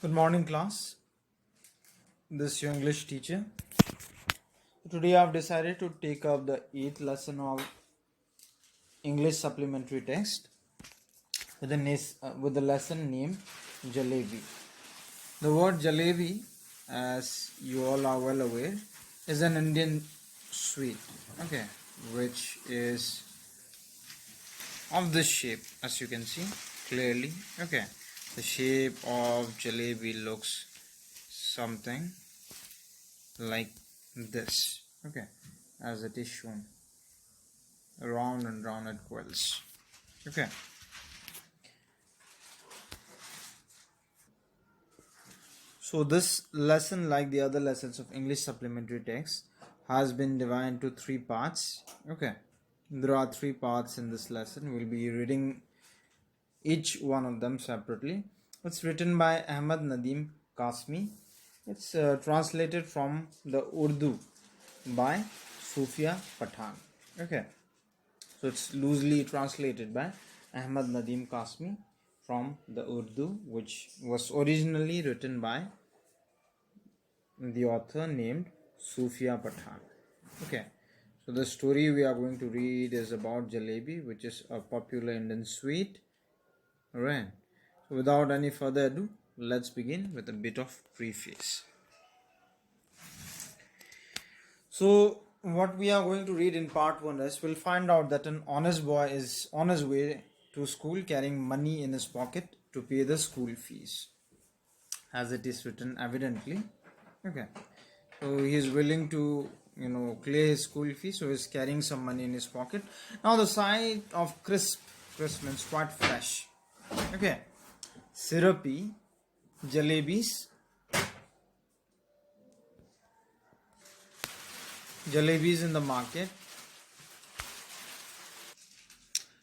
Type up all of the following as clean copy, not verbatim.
Good morning, class. This is your English teacher. Today I have decided to take up the 8th lesson of English supplementary text with the lesson named Jalebi. The word Jalebi, as you all are well aware, is an Indian sweet, which is of this shape, as you can see clearly. The shape of Jalebi looks something like this, as it is shown, round and round at quills. So this lesson, like the other lessons of English supplementary text, has been divided into 3 parts. There are 3 parts in this lesson. We'll be reading each one of them separately. It's written by Ahmad Nadeem Kasmi. It's translated from the Urdu by Sufia Pathan. So it's loosely translated by Ahmad Nadeem Kasmi from the Urdu, which was originally written by the author named Sufia Pathan. So the story we are going to read is about Jalebi, which is a popular Indian sweet. Alright. So without any further ado, let's begin with a bit of preface. So what we are going to read in part 1 is we'll find out that an honest boy is on his way to school carrying money in his pocket to pay the school fees, as it is written evidently. So he is willing to clear his school fees, so he's carrying some money in his pocket. Now the sight of crisp means quite fresh, syrupy jalebis in the market.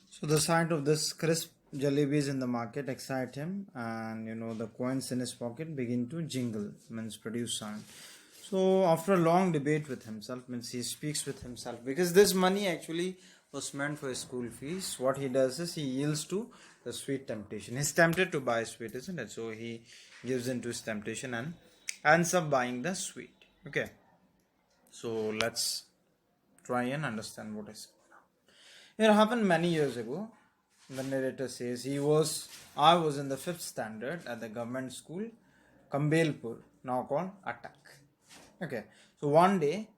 So the sight of this crisp jalebis in the market excite him, and the coins in his pocket begin to jingle, means produce sound. So after a long debate with himself, means he speaks with himself, because this money actually was meant for his school fees. What he does is he yields to the sweet temptation. He's tempted to buy sweet, isn't it? So he gives in to his temptation and ends up buying the sweet. So let's try and understand what is it happened many years ago. The narrator says I was in the 5th standard at the government school Kambelpur, now called Attak. So one day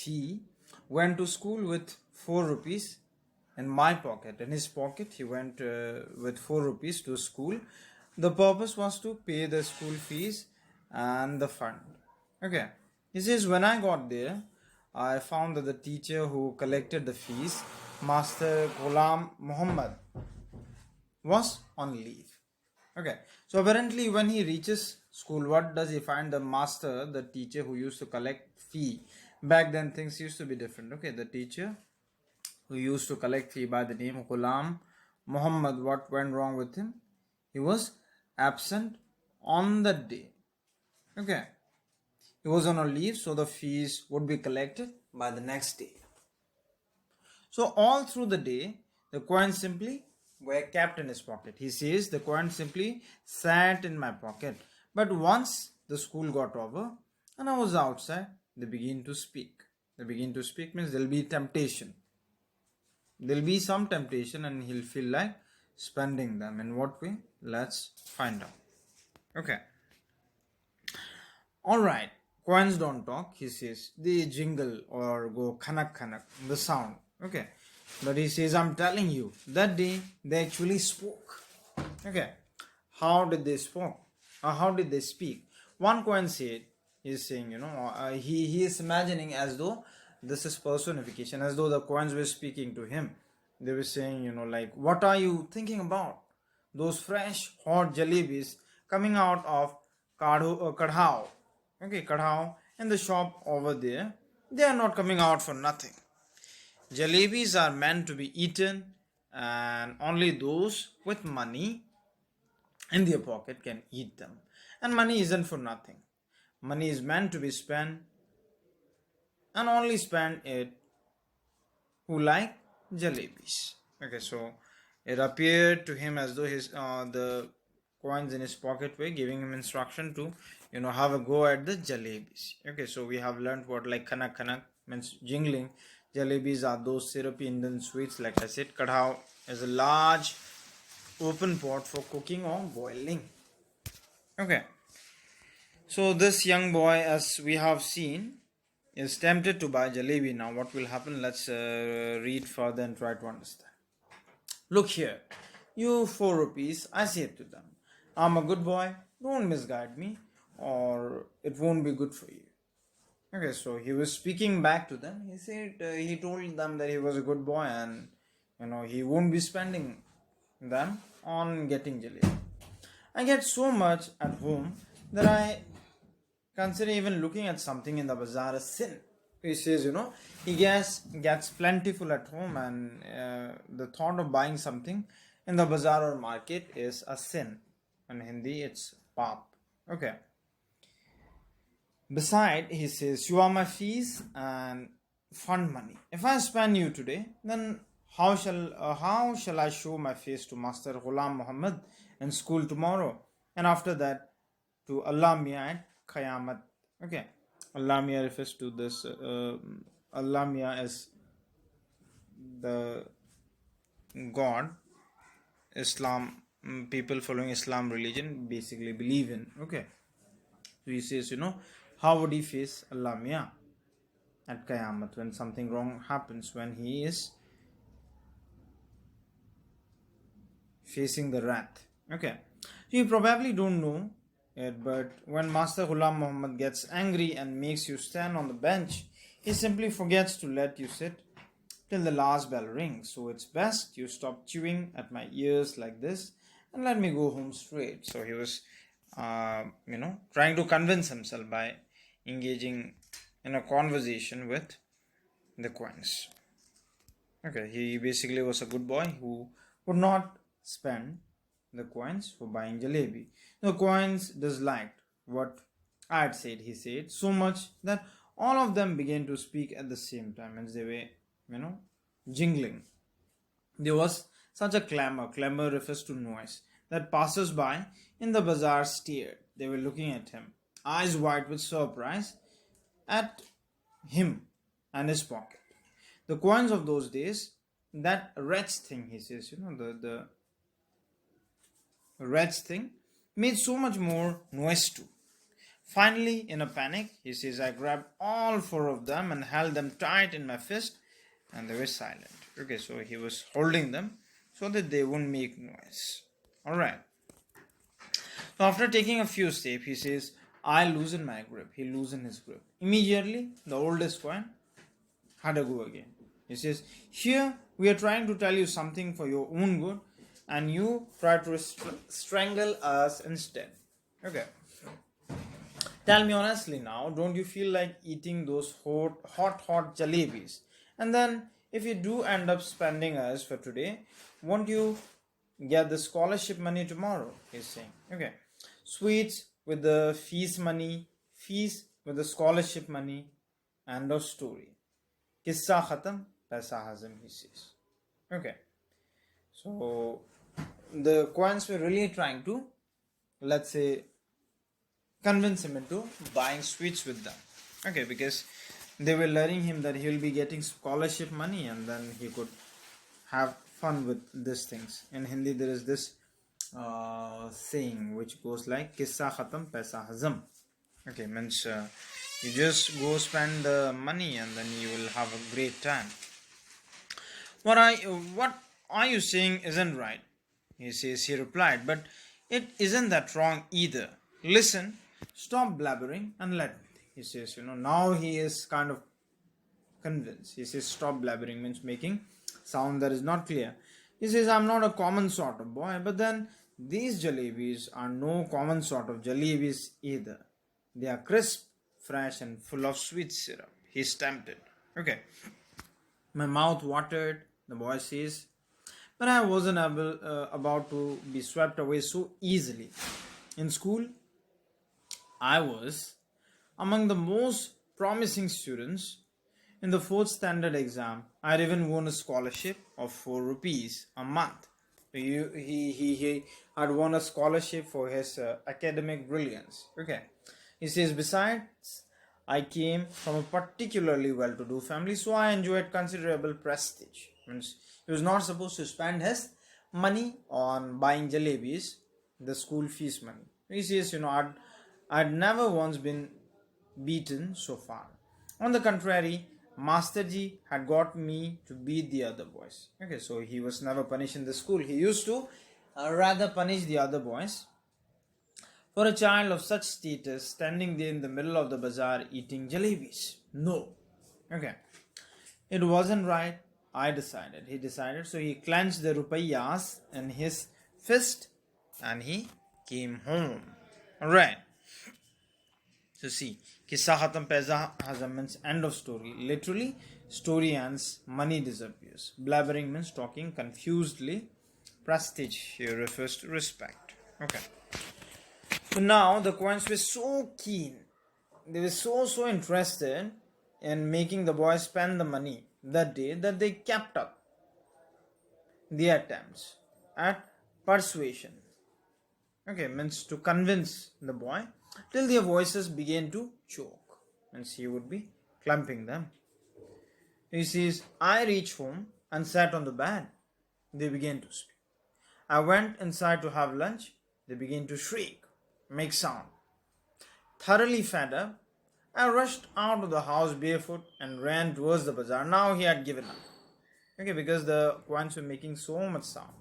he went to school with 4 rupees in my pocket. In his pocket he went with 4 rupees to school. The purpose was to pay the school fees and the fund. He says, when I got there, I found that the teacher who collected the fees, Master Ghulam Muhammad, was on leave. So apparently when he reaches school, what does he find? The master, the teacher who used to collect fee. Back then things used to be different. The teacher who used to collect fee by the name Ghulam Muhammad, what went wrong with him? He was absent on that day. He was on a leave, so the fees would be collected by the next day. So all through the day, the coins simply were kept in his pocket. He says the coins simply sat in my pocket. But once the school got over and I was outside, they begin to speak. They begin to speak means there will be temptation. There will be some temptation and he'll feel like spending them. In what way? Let's find out. Alright. Coins don't talk, he says. They jingle or go khanak khanak, the sound. But he says, I'm telling you, that day they actually spoke. How did they spoke? How did they speak? One coin said, he's saying, he is imagining as though this is personification, as though the coins were speaking to him. They were saying, like, what are you thinking about? Those fresh, hot jalebis coming out of kadhao. Kadhao in the shop over there, they are not coming out for nothing. Jalebis are meant to be eaten, and only those with money in their pocket can eat them. And money isn't for nothing. Money is meant to be spent, and only spend it who like jalebis. So it appeared to him as though the coins in his pocket were giving him instruction to, have a go at the jalebis. Okay, so we have learned what like kanak kanak means jingling. Jalebis are those syrupy Indian sweets. Like I said, kadhao is a large open pot for cooking or boiling. Okay, so this young boy, as we have seen, is tempted to buy jalebi. Now what will happen? Let's read further and try to understand. Look here, you 4 rupees, I said to them. I'm a good boy, don't misguide me, or it won't be good for you. Okay, so he was speaking back to them. He said, he told them that he was a good boy and, he won't be spending them on getting jalebi. I get so much at home that I consider even looking at something in the bazaar a sin. He says, he gets plentiful at home, and the thought of buying something in the bazaar or market is a sin. In Hindi, it's paap. Okay. Beside, he says, you are my fees and fund money. If I spend you today, then how shall I show my face to Master Ghulam Muhammad in school tomorrow, and after that to Allah Mia at Qayamat? Okay, Allah Mia refers to this. Allah Mia is the God. Islam, people following Islam religion basically believe in. Okay, so he says, how would he face Allah Mia at Qayamat when something wrong happens, when he is facing the wrath? Okay, so you probably don't know it, but when Master Ghulam Muhammad gets angry and makes you stand on the bench, he simply forgets to let you sit till the last bell rings. So it's best you stop chewing at my ears like this and let me go home straight. So he was, trying to convince himself by engaging in a conversation with the coins. Okay, he basically was a good boy who would not spend the coins for buying jalebi. The coins disliked what I had said, he said, so much that all of them began to speak at the same time as they were, jingling. There was such a clamor. Clamor refers to noise, that passers-by in the bazaar stared. They were looking at him, eyes wide with surprise at him and his pocket. The coins of those days, that wretched thing, he says, the wretched thing, made so much more noise too. Finally, in a panic, he says, I grabbed all 4 of them and held them tight in my fist, and they were silent. Okay, so he was holding them so that they wouldn't make noise. Alright. So after taking a few steps, he says, I loosen my grip. He loosened his grip. Immediately, the oldest coin had a go again. He says, here we are trying to tell you something for your own good, and you try to strangle us instead. Okay. Tell me honestly now, don't you feel like eating those hot jalebis? And then, if you do end up spending us for today, won't you get the scholarship money tomorrow? He's saying. Okay. Sweets with the fees money, fees with the scholarship money, end of story. Kissa khatam, paisa hazam, he says. Okay. So, the coins were really trying to, let's say, convince him into buying sweets with them. Okay, because they were luring him that he will be getting scholarship money and then he could have fun with these things. In Hindi, there is this saying which goes like Kissa khatam paisa hazam. Okay, means you just go spend the money and then you will have a great time. What are you saying isn't right? He says, he replied, but it isn't that wrong either. Listen, stop blabbering and let me think. He says, now he is kind of convinced. He says, stop blabbering means making sound that is not clear. He says, I'm not a common sort of boy, but then these jalebis are no common sort of jalebis either. They are crisp, fresh, and full of sweet syrup. He's tempted. Okay. My mouth watered, the boy says, but I wasn't about to be swept away so easily. In school, I was among the most promising students. In the 4th standard exam, I even won a scholarship of 4 rupees a month. He had won a scholarship for his academic brilliance. Okay. He says, besides, I came from a particularly well-to-do family, so I enjoyed considerable prestige. Means he was not supposed to spend his money on buying jalebis, the school fees money. He says, I'd never once been beaten so far. On the contrary, Masterji had got me to beat the other boys. Okay, so he was never punished in the school. He used to rather punish the other boys. For a child of such status, standing there in the middle of the bazaar eating jalebis. No. Okay. It wasn't right. He decided. So he clenched the rupayas in his fist and he came home. Alright. So see, Kissa Khatam Peza Hazam means end of story. Literally, story ends, money disappears. Blabbering means talking confusedly. Prestige here refers to respect. Okay. So now the coins were so keen. They were so interested in making the boys spend the money that day that they kept up their attempts at persuasion. Okay, means to convince the boy till their voices began to choke. Means he would be clumping them. He says, I reached home and sat on the bed. They began to speak. I went inside to have lunch. They began to shriek, make sound. Thoroughly fed up, I rushed out of the house barefoot and ran towards the bazaar. Now he had given up. Okay, because the coins were making so much sound.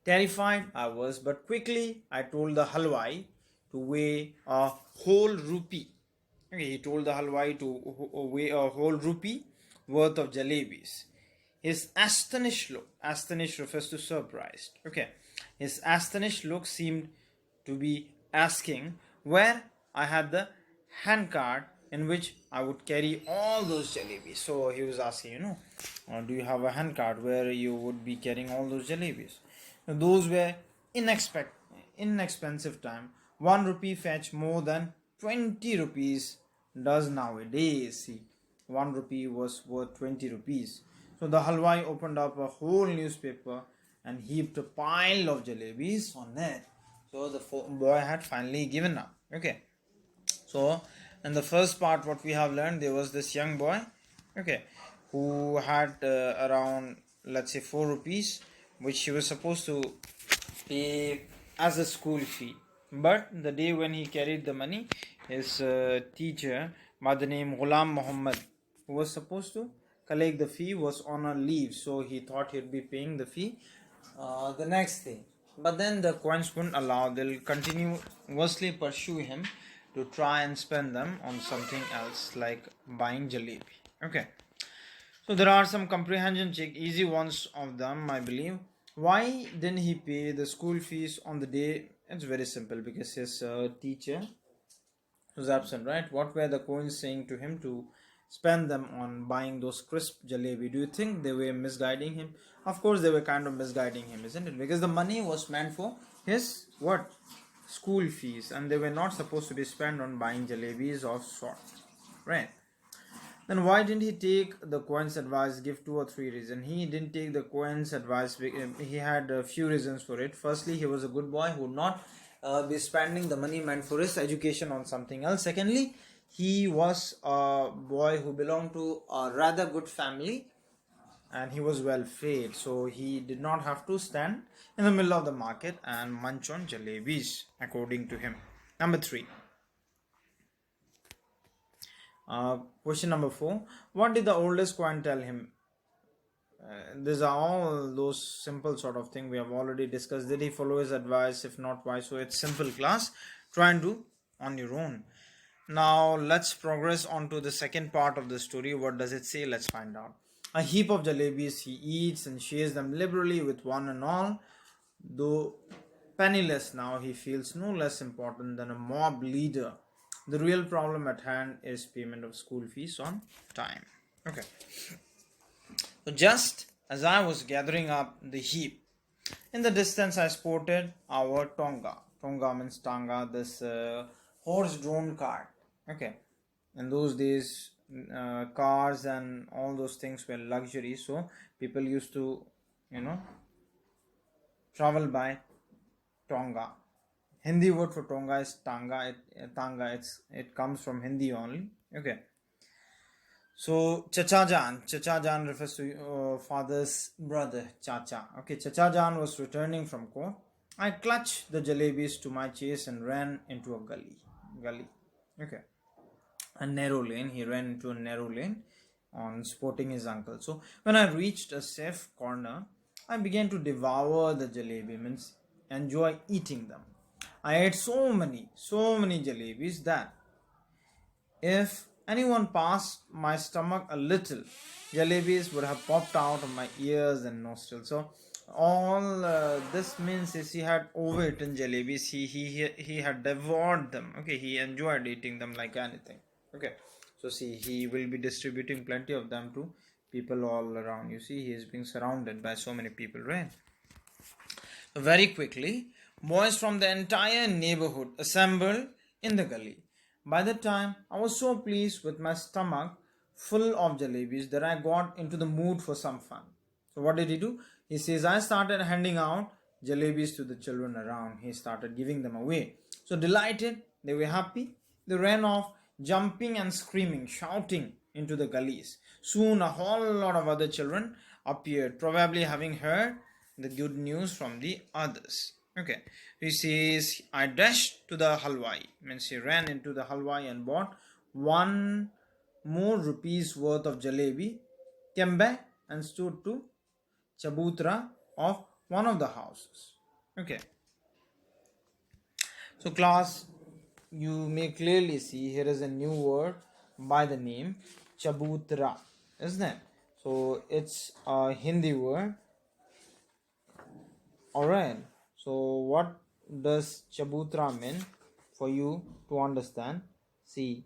Terrified I was, but quickly I told the halwai to weigh a whole rupee. Okay, he told the halwai to weigh a whole rupee worth of jalebis. His astonished look, astonished refers to surprised. Okay, his astonished look seemed to be asking where I had the handcart in which I would carry all those jalebis. So he was asking, do you have a handcart where you would be carrying all those jalebis? Those were inexpensive time. 1 rupee fetch more than 20 rupees does nowadays. See, 1 rupee was worth 20 rupees. So the halwai opened up a whole newspaper and heaped a pile of jalebis on it. So the boy had finally given up. Okay. So in the first part, what we have learned, there was this young boy, okay, who had around, let's say, 4 rupees, which he was supposed to pay as a school fee. But the day when he carried the money, his teacher by the name Ghulam Muhammad, who was supposed to collect the fee, was on a leave. So he thought he'd be paying the fee the next day. But then the coins wouldn't allow. They'll continuously pursue him to try and spend them on something else like buying jalebi. Okay. So there are some comprehension check, easy ones of them, I believe. Why didn't he pay the school fees on the day? It's very simple, because his teacher was absent, right? What were the coins saying to him to spend them on buying those crisp jalebi? Do you think they were misguiding him? Of course they were kind of misguiding him, isn't it? Because the money was meant for his what? School fees, and they were not supposed to be spent on buying jalebis of sort, right? Then why didn't he take the coin's advice? Give 2 or 3 reasons. He didn't take the coin's advice. He had a few reasons for it. Firstly, he was a good boy who would not be spending the money meant for his education on something else. Secondly, he was a boy who belonged to a rather good family and he was well fed. So he did not have to stand in the middle of the market and munch on jalebis, according to him. Number 3. Question number 4. What did the oldest coin tell him? These are all those simple sort of thing we have already discussed. Did he follow his advice? If not, why? So it's simple, class. Try and do on your own. Now let's progress on to the second part of the story. What does it say? Let's find out. A heap of jalebis he eats and shares them liberally with one and all. Though penniless now, he feels no less important than a mob leader. The real problem at hand is payment of school fees on time. Okay. So just as I was gathering up the heap, in the distance I spotted our tonga. Tonga means tanga, this horse-drawn cart. Okay. In those days, cars and all those things were luxury. So people used to, travel by Tonga. Hindi word for Tonga is Tanga. Tanga. It comes from Hindi only. Okay. So Chacha Jan refers to father's brother, Chacha. Okay, Chacha Jan was returning from court. I clutched the jalebis to my chest and ran into a gully. Okay, a narrow lane. He ran into a narrow lane on sporting his uncle. So when I reached a safe corner, I began to devour the jalebi, means enjoy eating them. I ate so many jalebis that if anyone passed my stomach a little, jalebis would have popped out of my ears and nostrils. So all this means is he had overeaten jalebis. He had devoured them. Okay, he enjoyed eating them like anything. Okay, so see, he will be distributing plenty of them to people all around. You see, he is being surrounded by so many people, right? So very quickly, boys from the entire neighborhood assembled in the gully. By the time I was so pleased with my stomach full of jalebis that I got into the mood for some fun. So what did he do? He says, I started handing out jalebis to the children around. He started giving them away. So delighted, they were happy. They ran off, jumping and screaming, shouting into the gullies. Soon a whole lot of other children appeared, probably having heard the good news from the others. Okay, he says, I dashed to the halwai, means he ran into the halwai and bought 1 more rupees worth of jalebi, came back and stood to chabutra of one of the houses. Okay, so class, you may clearly see here is a new word by the name chabutra, isn't it? So it's a Hindi word. Alright, so what does chabutra mean for you to understand? See,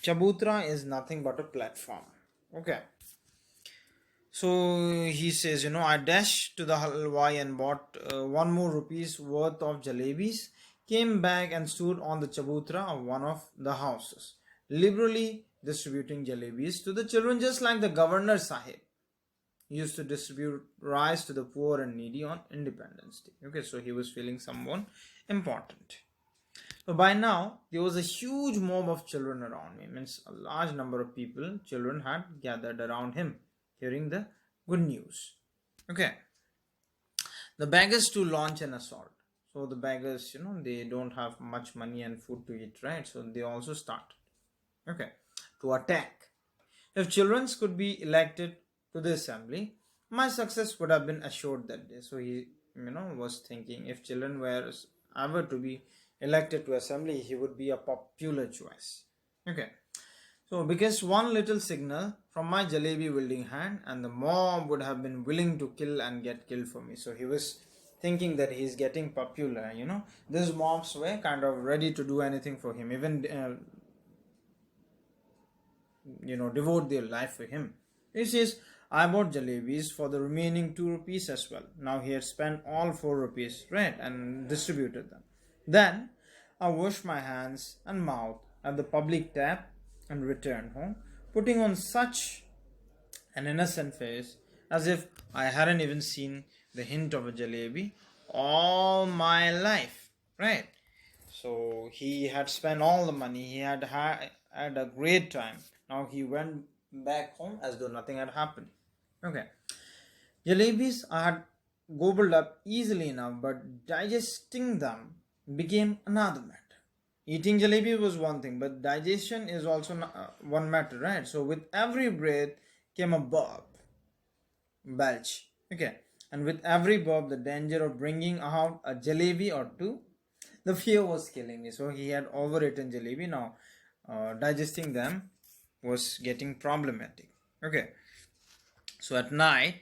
chabutra is nothing but a platform. Okay, so he says, I dashed to the halwai and bought 1 more rupees worth of jalebis, came back and stood on the chabutra of one of the houses, liberally distributing jalebis to the children, just like the governor sahib used to distribute rice to the poor and needy on Independence Day. Okay, so he was feeling someone important. So by now, there was a huge mob of children around me. Means a large number of people, children had gathered around him, hearing the good news. Okay. The beggars to launch an assault. So the beggars, they don't have much money and food to eat, right? So they also started, okay, to attack. If children could be elected to the assembly, my success would have been assured that day. So he, was thinking if children were ever to be elected to assembly, he would be a popular choice. Okay. So because one little signal from my jalebi wielding hand and the mob would have been willing to kill and get killed for me. So he was thinking that he's getting popular, These mobs were kind of ready to do anything for him, even, devote their life for him. He says, I bought jalebis for the remaining 2 rupees as well. Now he had spent all 4 rupees, right, and distributed them. Then I washed my hands and mouth at the public tap and returned home, putting on such an innocent face as if I hadn't even seen the hint of a jalebi all my life, right? So he had spent all the money, he had a great time. Now he went back home as though nothing had happened. Okay. Jalebis I had gobbled up easily enough, but digesting them became another matter. Eating jalebi was one thing, but digestion is also one matter, right? So with every breath came a belch. Okay. And with every burp, the danger of bringing out a jalebi or two, the fear was killing me. So he had overeaten jalebi. Now, digesting them was getting problematic. Okay. So at night,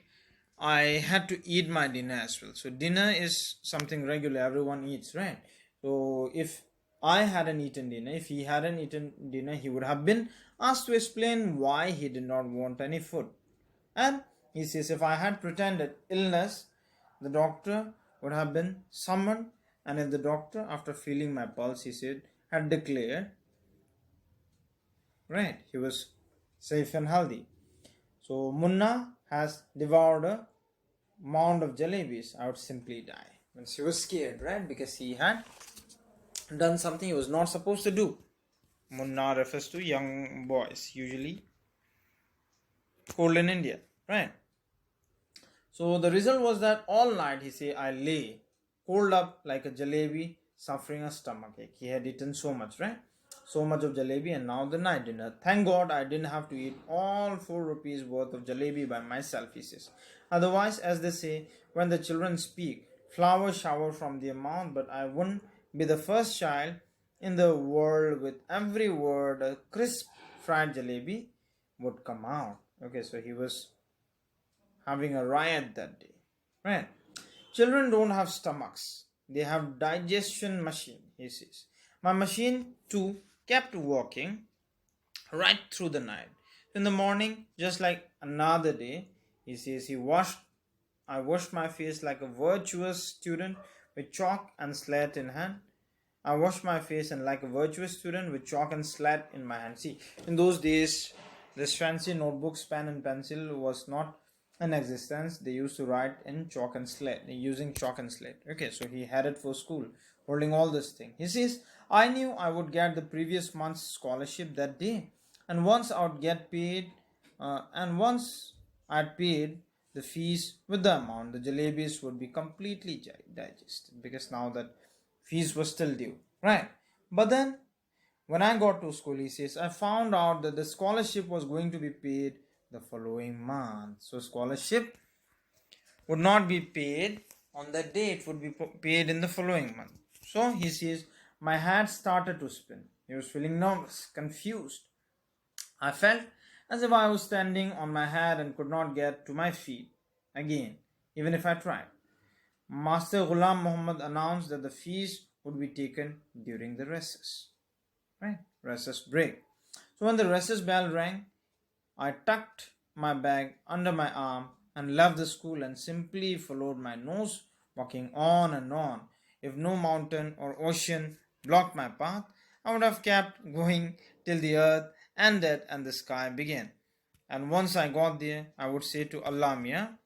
I had to eat my dinner as well. So dinner is something regular, everyone eats, right? So if I hadn't eaten dinner, if he hadn't eaten dinner, he would have been asked to explain why he did not want any food. And he says, if I had pretended illness, the doctor would have been summoned. And if the doctor, after feeling my pulse, he said, had declared, right, he was safe and healthy. So Munna has devoured a mound of jalebis, I would simply die. Means he was scared, right? Because he had done something he was not supposed to do. Munna refers to young boys, usually cold in India, right? So the result was that all night he say I lay cold up like a jalebi, suffering a stomachache. He had eaten so much, right? So much of jalebi, and now the night dinner. Thank God I didn't have to eat all 4 rupees worth of jalebi by myself, he says. Otherwise, as they say, when the children speak, flowers shower from their mouth, but I wouldn't be the first child in the world with every word a crisp fried jalebi would come out. Okay, so he was having a riot that day, right? Children don't have stomachs, they have digestion machine, he says. My machine too kept working right through the night. In the morning, just like another day, he says, I washed my face like a virtuous student with chalk and slate in hand. I washed my face and like a virtuous student with chalk and slate in my hand. See, in those days, this fancy notebooks, pen and pencil was not in existence. They used to write in chalk and slate, using chalk and slate. Okay, so he headed for school, holding all this thing. He says, I knew I would get the previous month's scholarship that day, and once I would get paid, and once I'd paid the fees with the amount, the jalebis would be completely digested, because now that fees were still due, right? But then when I got to school, he says, I found out that the scholarship was going to be paid the following month. So scholarship would not be paid on that day, it would be paid in the following month. So he says, my head started to spin. He was feeling nervous, confused. I felt as if I was standing on my head and could not get to my feet again, even if I tried. Master Ghulam Muhammad announced that the fees would be taken during the recess. Right? Recess break. So when the recess bell rang, I tucked my bag under my arm and left the school and simply followed my nose, walking on and on. If no mountain or ocean blocked my path, I would have kept going till the earth ended and the sky began. And once I got there, I would say to Allah, Mia,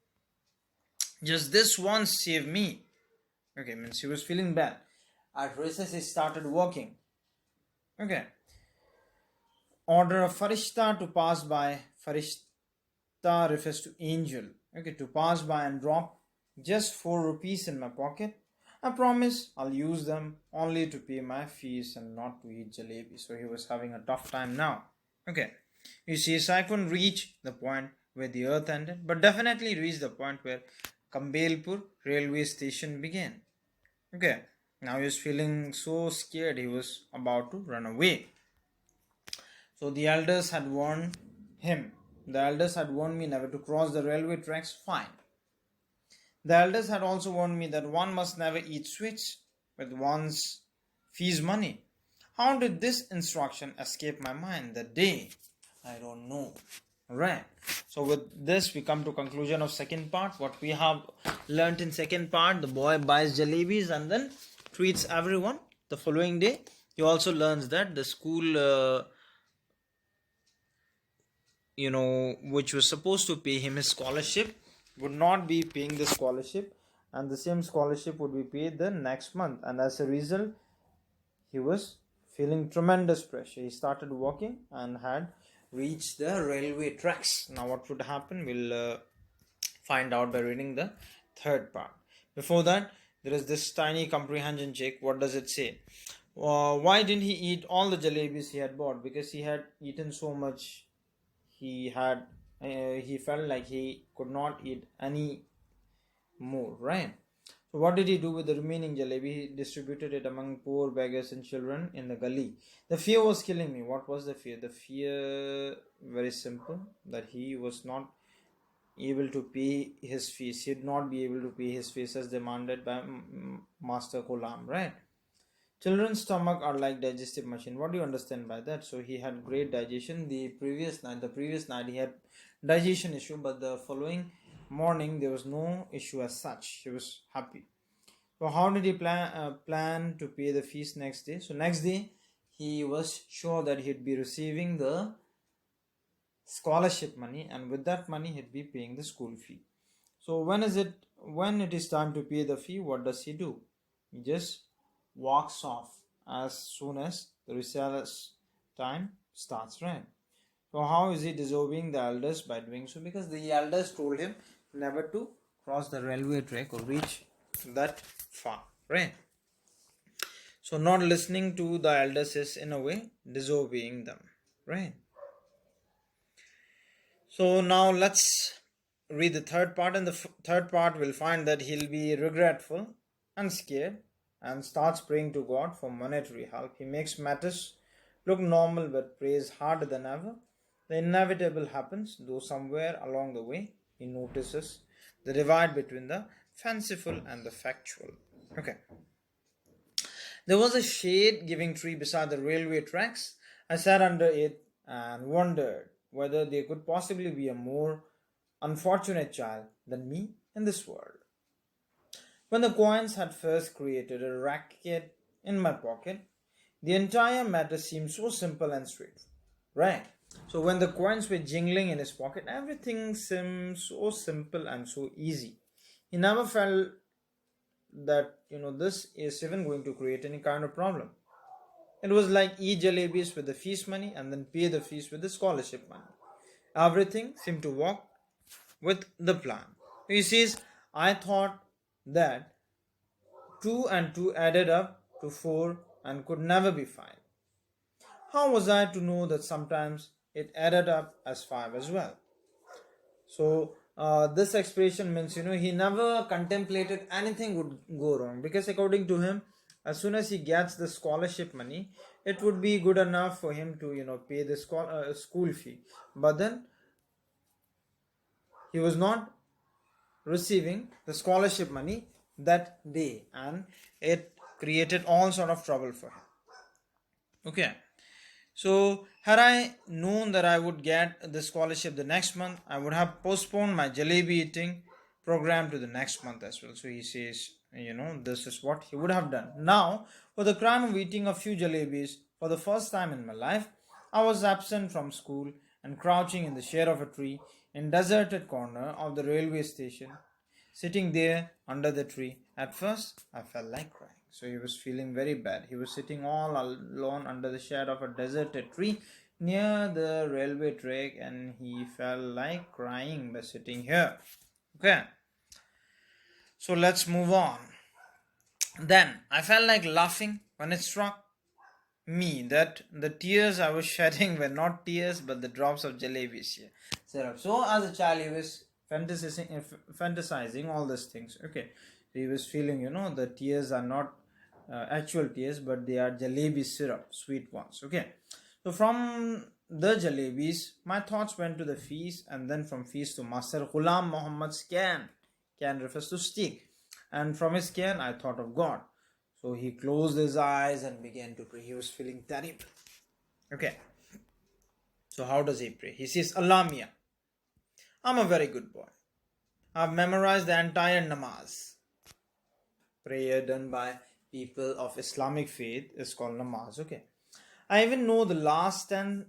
just this once save me. Okay, means he was feeling bad. At recess, he started walking. Okay. Order a farishta to pass by. Farishta refers to angel. Okay, to pass by and drop just 4 rupees in my pocket. I promise I'll use them only to pay my fees and not to eat jalebi. So he was having a tough time now. Okay. You see, so I couldn't reach the point where the earth ended, but definitely reached the point where Kambelpur railway station began. Okay. Now he was feeling so scared he was about to run away. So the elders had warned him. The elders had warned me never to cross the railway tracks. Fine. The elders had also warned me that one must never eat sweets with one's fees money. How did this instruction escape my mind that day? I don't know. Right. So with this we come to conclusion of second part. What we have learnt in second part, the boy buys jalebis and then treats everyone. The following day he also learns that the school which was supposed to pay him his scholarship would not be paying the scholarship, and the same scholarship would be paid the next month, and as a result he was feeling tremendous pressure. He started walking and had reached the railway tracks. Now what would happen, we'll find out by reading the third part. Before that, there is this tiny comprehension check. What does it say? Why didn't he eat all the jalebis he had bought? Because he had eaten so much, he felt like he could not eat any more, right? So what did he do with the remaining jalebi? He distributed it among poor beggars and children in the gully. The fear was killing me. What was the fear? The fear, very simple, that he was not able to pay his fees. He would not be able to pay his fees as demanded by Master Ghulam, right? Children's stomach are like digestive machine. What do you understand by that? So he had great digestion the previous night he had digestion issue, but the following morning there was no issue as such. He was happy. So how did he plan to pay the fees next day? So next day he was sure that he'd be receiving the scholarship money, and with that money he'd be paying the school fee. So when it is time to pay the fee, what does he do? He just walks off as soon as the reseller's time starts, right? So how is he disobeying the elders by doing so? Because the elders told him never to cross the railway track or reach that far, right? So not listening to the elders is in a way disobeying them, right? So now let's read the third part, and the third part will find that he'll be regretful and scared and starts praying to God for monetary help. He makes matters look normal but prays harder than ever. The inevitable happens, though somewhere along the way he notices the divide between the fanciful and the factual. Okay. There was a shade giving tree beside the railway tracks. I sat under it and wondered whether there could possibly be a more unfortunate child than me in this world. When the coins had first created a racket in my pocket, the entire matter seemed so simple and straight. Right? So when the coins were jingling in his pocket, everything seemed so simple and so easy. He never felt that this is even going to create any kind of problem. It was like eat jalebis with the fees money and then pay the fees with the scholarship money. Everything seemed to work with the plan. He says, I thought that 2 and 2 added up to 4 and could never be 5. How was I to know that sometimes it added up as 5 as well? So this expression means he never contemplated anything would go wrong, because according to him, as soon as he gets the scholarship money, it would be good enough for him to pay the school fee. But then he was not receiving the scholarship money that day, and it created all sort of trouble for him. Okay. So had I known that I would get the scholarship the next month, I would have postponed my jalebi eating program to the next month as well. So he says, this is what he would have done. Now, for the crime of eating a few jalebis for the first time in my life, I was absent from school and crouching in the shade of a tree in deserted corner of the railway station, sitting there under the tree. At first, I felt like crying. So he was feeling very bad. He was sitting all alone under the shade of a deserted tree near the railway track, and he felt like crying by sitting here. Okay. So let's move on. Then I felt like laughing when it struck me that the tears I was shedding were not tears but the drops of jalebis here. So as a child, he was fantasizing all these things. Okay. He was feeling, the tears are not actual tears, but they are jalebi syrup, sweet ones. Okay. So from the jalebis, my thoughts went to the feast, and then from feast to Master Ghulam Muhammad's can. Can refers to stick. And from his can, I thought of God. So he closed his eyes and began to pray. He was feeling terrible. Okay. So how does he pray? He says, Allah Mia, I'm a very good boy. I've memorized the entire namaz. Prayer done by people of Islamic faith is called namaz. Okay. I even know the last 10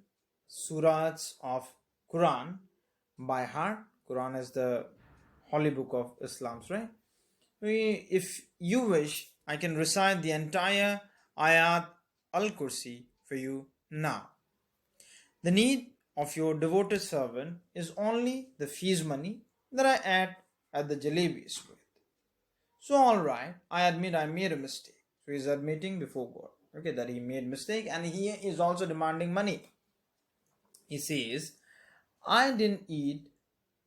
surahs of Quran by heart. Quran is the holy book of Islam, right? If you wish, I can recite the entire ayat al-Kursi for you now. The need of your devoted servant is only the fees money that I add at the jalebis with. So alright, I admit I made a mistake. So he's admitting before God, okay, that he made mistake, and he is also demanding money. He says, I didn't eat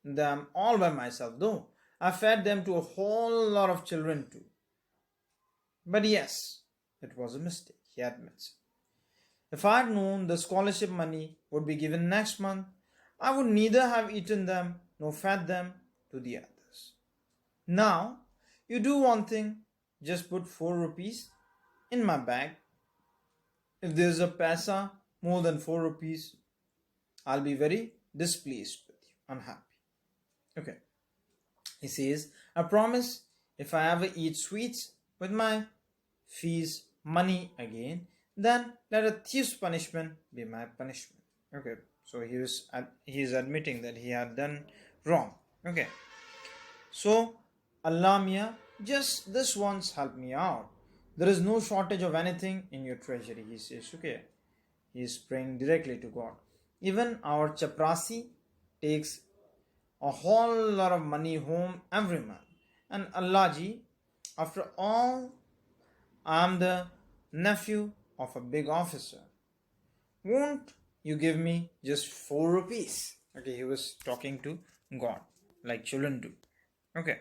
them all by myself though. I fed them to a whole lot of children too. But yes, it was a mistake, he admits. If I had known the scholarship money would be given next month, I would neither have eaten them nor fed them to the others. Now, you do one thing, just put 4 rupees in my bag. If there's a paisa more than 4 rupees, I'll be very displeased with you, unhappy. Okay. He says, I promise if I ever eat sweets with my fees money again, then let a thief's punishment be my punishment. Okay. So he is admitting that he had done wrong. Okay. So, Allah Mia, just this once help me out. There is no shortage of anything in your treasury, he says. Okay. He is praying directly to God. Even our chaprasi takes a whole lot of money home every month. And Allah ji, after all, I am the nephew of a big officer. Won't you give me just 4 rupees? Okay, he was talking to God, like children do. Okay.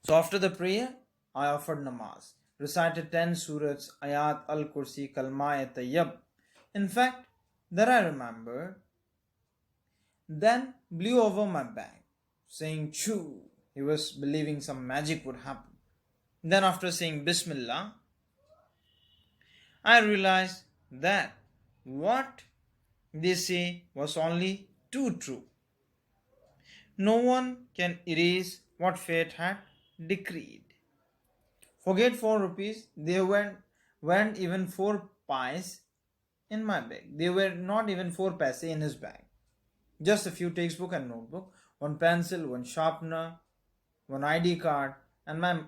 So after the prayer, I offered namaz, recited 10 surahs, ayat, al-kursi, kalma tayyab. In fact, that I remember, then blew over my bag, saying choo. He was believing some magic would happen. Then after saying Bismillah, I realized that what they say was only too true. No one can erase what fate had decreed. Forget 4 rupees, they weren't even 4 pies in my bag. They were not even 4 paise in his bag. Just a few textbook and notebook, one pencil, one sharpener, one ID card, and my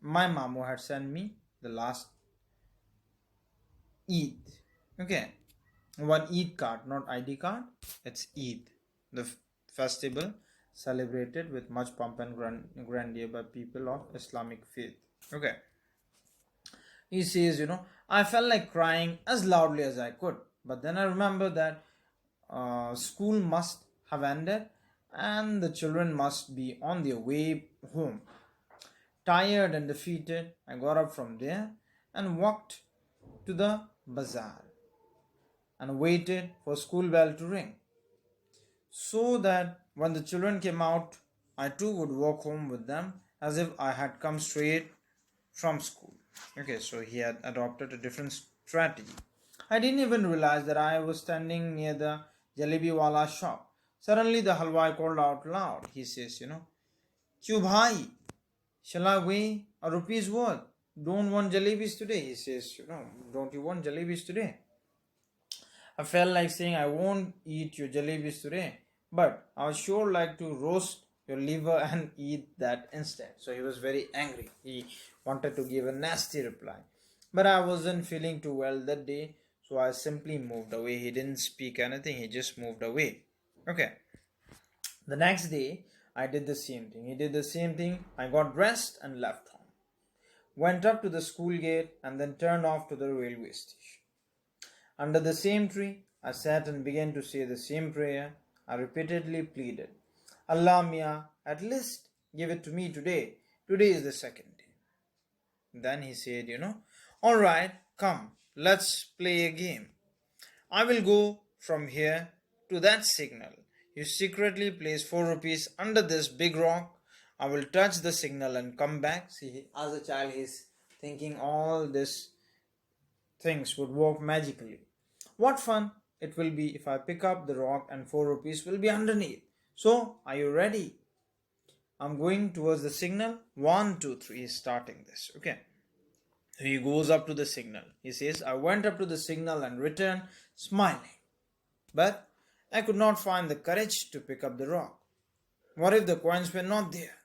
mamu had sent me the last Eid. Okay, one Eid card, not ID card. It's Eid, the festival celebrated with much pomp and grandeur by people of Islamic faith. Okay. He says, I felt like crying as loudly as I could. But then I remember that school must have ended and the children must be on their way home. Tired and defeated, I got up from there and walked to the bazaar and waited for school bell to ring, so that when the children came out, I too would walk home with them as if I had come straight from school. Okay, so he had adopted a different strategy. I didn't even realize that I was standing near the Jalebi wala shop. Suddenly the halwai called out loud. He says, Kyu bhai, shall I weigh a rupee's worth? Don't want jalebis today. He says, don't you want jalebis today? I felt like saying, I won't eat your jalebis today, but I would sure like to roast your liver and eat that instead. So he was very angry. He wanted to give a nasty reply. But I wasn't feeling too well that day, so I simply moved away. He didn't speak anything, he just moved away. Okay. The next day, I did the same thing. He did the same thing. I got dressed and left home. Went up to the school gate and then turned off to the railway station. Under the same tree, I sat and began to say the same prayer. I repeatedly pleaded, Allah Mia, at least give it to me today. Today is the second day. Then he said, alright, come, let's play a game. I will go from here to that signal. You secretly place 4 rupees under this big rock. I will touch the signal and come back. See, as a child, he's thinking all these things would work magically. What fun it will be if I pick up the rock and 4 rupees will be underneath. So, are you ready? I'm going towards the signal. 1, 2, 3. He's starting this. Okay. So he goes up to the signal. He says, I went up to the signal and returned smiling. But I could not find the courage to pick up the rock. What if the coins were not there?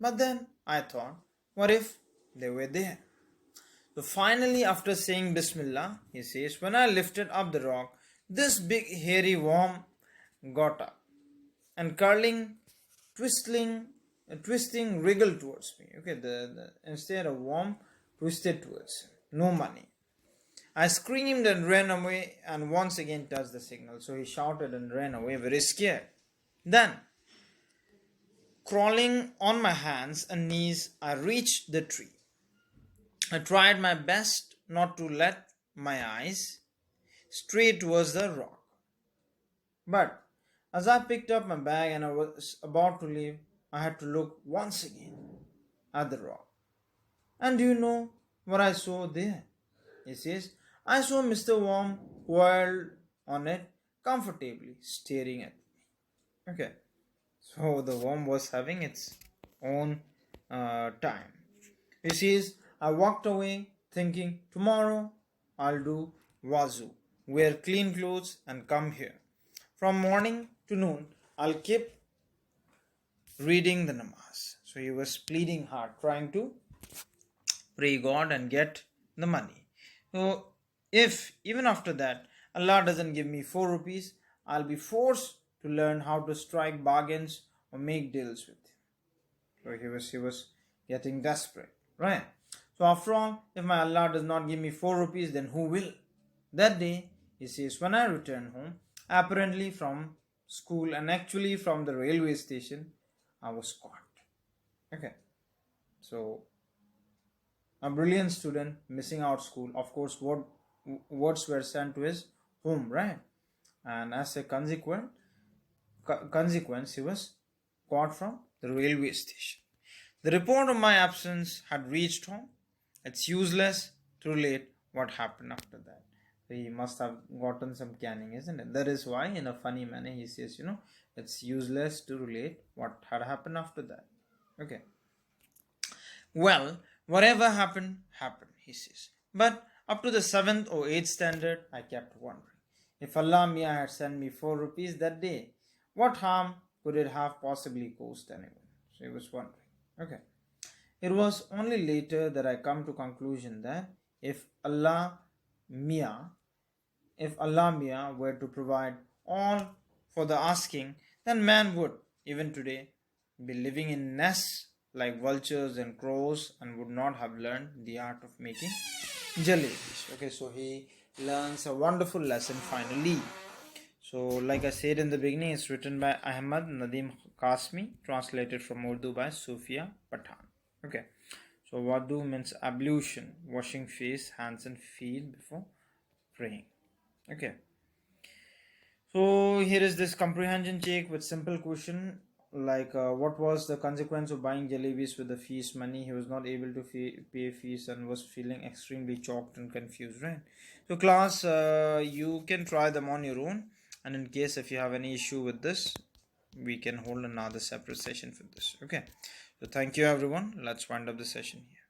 But then I thought, what if they were there? So finally, after saying Bismillah, he says, when I lifted up the rock, this big hairy worm got up and twisting, wriggled towards me. Okay, instead of worm, twisted towards him. No money. I screamed and ran away and once again touched the signal. So he shouted and ran away, very scared. Then, crawling on my hands and knees, I reached the tree. I tried my best not to let my eyes stray towards the rock. But as I picked up my bag and I was about to leave, I had to look once again at the rock. And do you know what I saw there? He says, I saw Mr. Worm coiled on it comfortably, staring at me. Okay, so the worm was having its own time. He says, I walked away thinking, tomorrow I'll do wazoo, wear clean clothes and come here. From morning to noon, I'll keep reading the namaz. So he was pleading hard, trying to pray God and get the money. So if even after that Allah doesn't give me 4 rupees, I'll be forced to learn how to strike bargains or make deals with him. So he was getting desperate, right? So after all, if my Allah does not give me 4 rupees, then who will? That day, he says, when I returned home, apparently from school and actually from the railway station, I was caught. Okay. So a brilliant student missing out school, of course, words were sent to his home, right? And as a consequence, he was caught from the railway station. The report of my absence had reached home. It's useless to relate what happened after that. So he must have gotten some canning, isn't it? That is why, in a funny manner, he says, it's useless to relate what had happened after that. Okay. Well, whatever happened, he says. But up to the 7th or 8th standard, I kept wondering. If Allah Mia had sent me 4 rupees that day, what harm could it have possibly caused anyone? So he was wondering. Okay. It was only later that I come to conclusion that if Allah Mia were to provide all for the asking, then man would, even today, be living in nests like vultures and crows and would not have learned the art of making jalebis. Okay, so he learns a wonderful lesson finally. So, like I said in the beginning, it's written by Ahmad Nadim Qasmi, translated from Urdu by Sufia Pathan. Okay, so Wadu means ablution, washing face, hands and feet before praying. Okay, so here is this comprehension check with simple question like what was the consequence of buying jalebis with the fees money. He was not able to pay fees and was feeling extremely choked and confused, right? So class, you can try them on your own, and in case if you have any issue with this, we can hold another separate session for this. Okay, so thank you everyone. Let's wind up the session here.